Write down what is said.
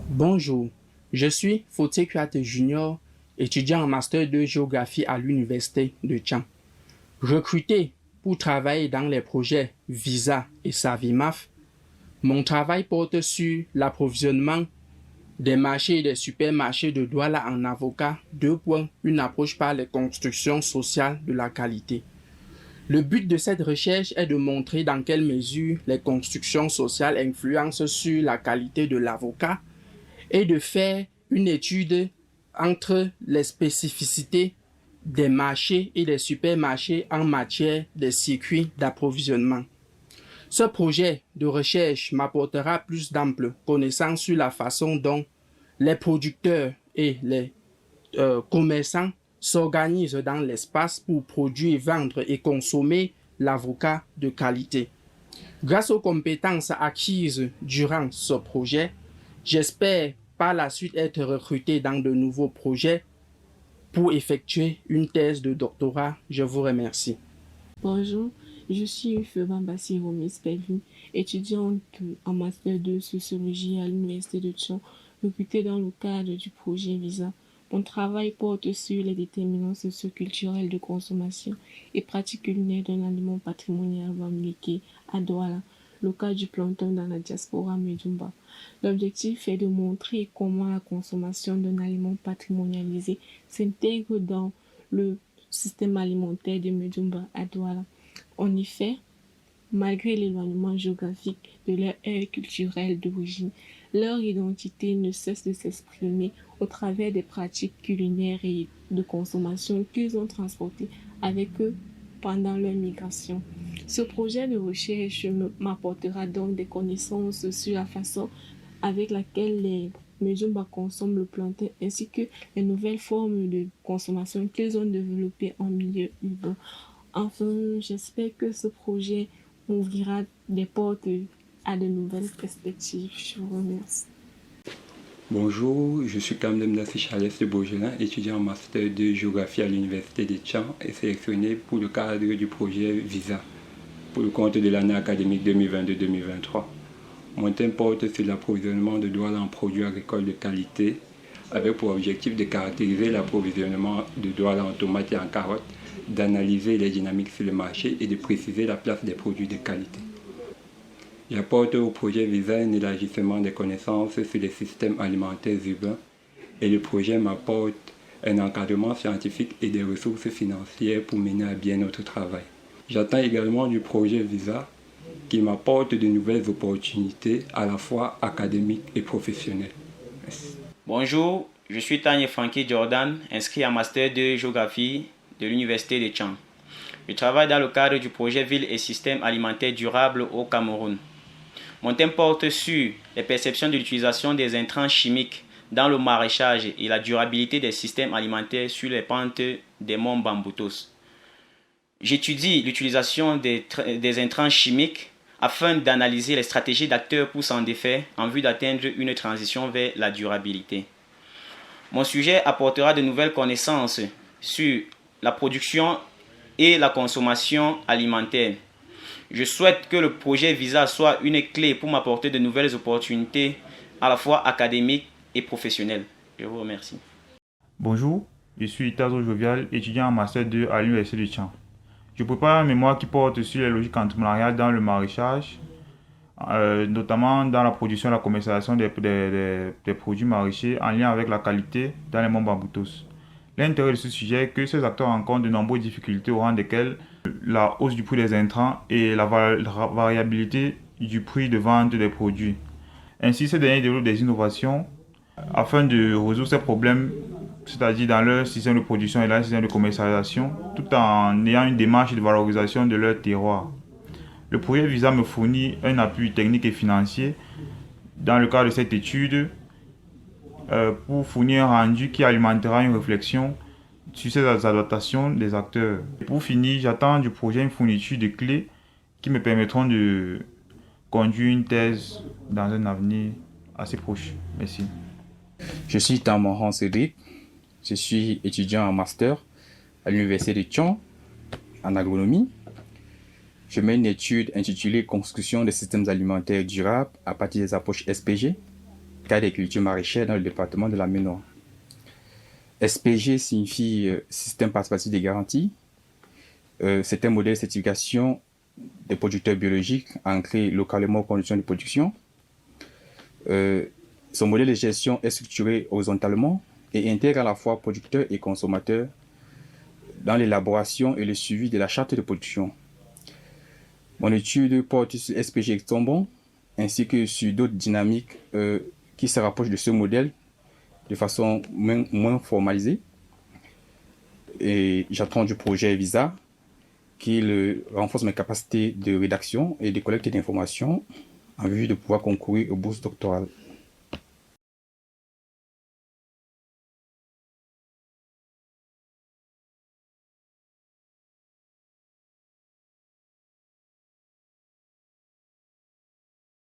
Bonjour, je suis Fautier Kouyaté Junior, étudiant en Master 2 Géographie à l'Université de Thiam. Recruté pour travailler dans les projets Visa et Savimaf, mon travail porte sur l'approvisionnement des marchés et des supermarchés de Douala en avocat, une approche par les constructions sociales de la qualité. Le but de cette recherche est de montrer dans quelle mesure les constructions sociales influencent sur la qualité de l'avocat et de faire une étude entre les spécificités des marchés et des supermarchés en matière de circuits d'approvisionnement. Ce projet de recherche m'apportera plus d'amples connaissances sur la façon dont les producteurs et les commerçants s'organisent dans l'espace pour produire, vendre et consommer l'avocat de qualité. Grâce aux compétences acquises durant ce projet, j'espère par la suite être recruté dans de nouveaux projets pour effectuer une thèse de doctorat. Je vous remercie. Bonjour, je suis Fervent Bassirou Miss Pelvin, étudiante en Master 2 Sociologie à l'Université de Thiam, recrutée dans le cadre du projet Visa. Mon travail porte sur les déterminants socioculturels de consommation et pratiques culinaires d'un aliment patrimonial wamileke à Douala, le cas du plantain dans la diaspora Medumba. L'objectif est de montrer comment la consommation d'un aliment patrimonialisé s'intègre dans le système alimentaire de Medumba à Douala. En effet, malgré l'éloignement géographique de leur aire culturelle d'origine, leur identité ne cesse de s'exprimer au travers des pratiques culinaires et de consommation qu'ils ont transportées avec eux pendant leur migration. Ce projet de recherche m'apportera donc des connaissances sur la façon avec laquelle les Medumba consomment le plantain ainsi que les nouvelles formes de consommation qu'ils ont développées en milieu urbain. Enfin, j'espère que ce projet m'ouvrira des portes à de nouvelles perspectives. Je vous remercie. Bonjour, je suis Kamdem Nassi Chalès de Beaujolin, étudiant en Master de Géographie à l'Université de Thiam et sélectionné pour le cadre du projet Visa pour le compte de l'année académique 2022-2023. Mon thème porte sur l'approvisionnement de Douala en produits agricoles de qualité avec pour objectif de caractériser l'approvisionnement de Douala en tomates et en carottes, d'analyser les dynamiques sur le marché et de préciser la place des produits de qualité. J'apporte au projet Visa un élargissement des connaissances sur les systèmes alimentaires urbains et le projet m'apporte un encadrement scientifique et des ressources financières pour mener à bien notre travail. J'attends également du projet Visa qui m'apporte de nouvelles opportunités à la fois académiques et professionnelles. Merci. Bonjour, je suis Tanya Frankie Jordan, inscrit en Master de Géographie de l'Université de Thiam. Je travaille dans le cadre du projet Ville et systèmes alimentaires durables au Cameroun. Mon thème porte sur les perceptions de l'utilisation des intrants chimiques dans le maraîchage et la durabilité des systèmes alimentaires sur les pentes des monts Bamboutos. J'étudie l'utilisation des intrants chimiques afin d'analyser les stratégies d'acteurs pour s'en défaire en vue d'atteindre une transition vers la durabilité. Mon sujet apportera de nouvelles connaissances sur la production et la consommation alimentaire. Je souhaite que le projet Visa soit une clé pour m'apporter de nouvelles opportunités à la fois académiques et professionnelles. Je vous remercie. Bonjour, je suis Itazo Jovial, étudiant en Master 2 à l'Université de Thiam. Je prépare un mémoire qui porte sur les logiques entrepreneuriales dans le maraîchage, notamment dans la production et la commercialisation des produits maraîchers en lien avec la qualité dans les monts Bamboutos. L'intérêt de ce sujet est que ces acteurs rencontrent de nombreuses difficultés au rang desquelles la hausse du prix des intrants et la variabilité du prix de vente des produits. Ainsi, ces derniers développent des innovations afin de résoudre ces problèmes, c'est-à-dire dans leur système de production et leur système de commercialisation, tout en ayant une démarche de valorisation de leur terroir. Le projet Visa me fournit un appui technique et financier dans le cadre de cette étude pour fournir un rendu qui alimentera une réflexion sur ces adaptations des acteurs. Et pour finir, j'attends du projet une fourniture de clés qui me permettront de conduire une thèse dans un avenir assez proche. Merci. Je suis Tamoran Cédric, je suis étudiant en master à l'Université de Thiam en agronomie. Je mets une étude intitulée Construction des systèmes alimentaires durables à partir des approches SPG, cas des cultures maraîchères dans le département de la Maine-Nord. SPG signifie Système participatif de garantie. C'est un modèle de certification des producteurs biologiques ancré localement aux conditions de production. Son modèle de gestion est structuré horizontalement et intègre à la fois producteurs et consommateurs dans l'élaboration et le suivi de la charte de production. Mon étude porte sur SPG Extombon ainsi que sur d'autres dynamiques qui se rapprochent de ce modèle de façon moins formalisée. Et j'apprends du projet VISA qui renforce mes capacités de rédaction et de collecte d'informations en vue de pouvoir concourir aux bourses doctorales.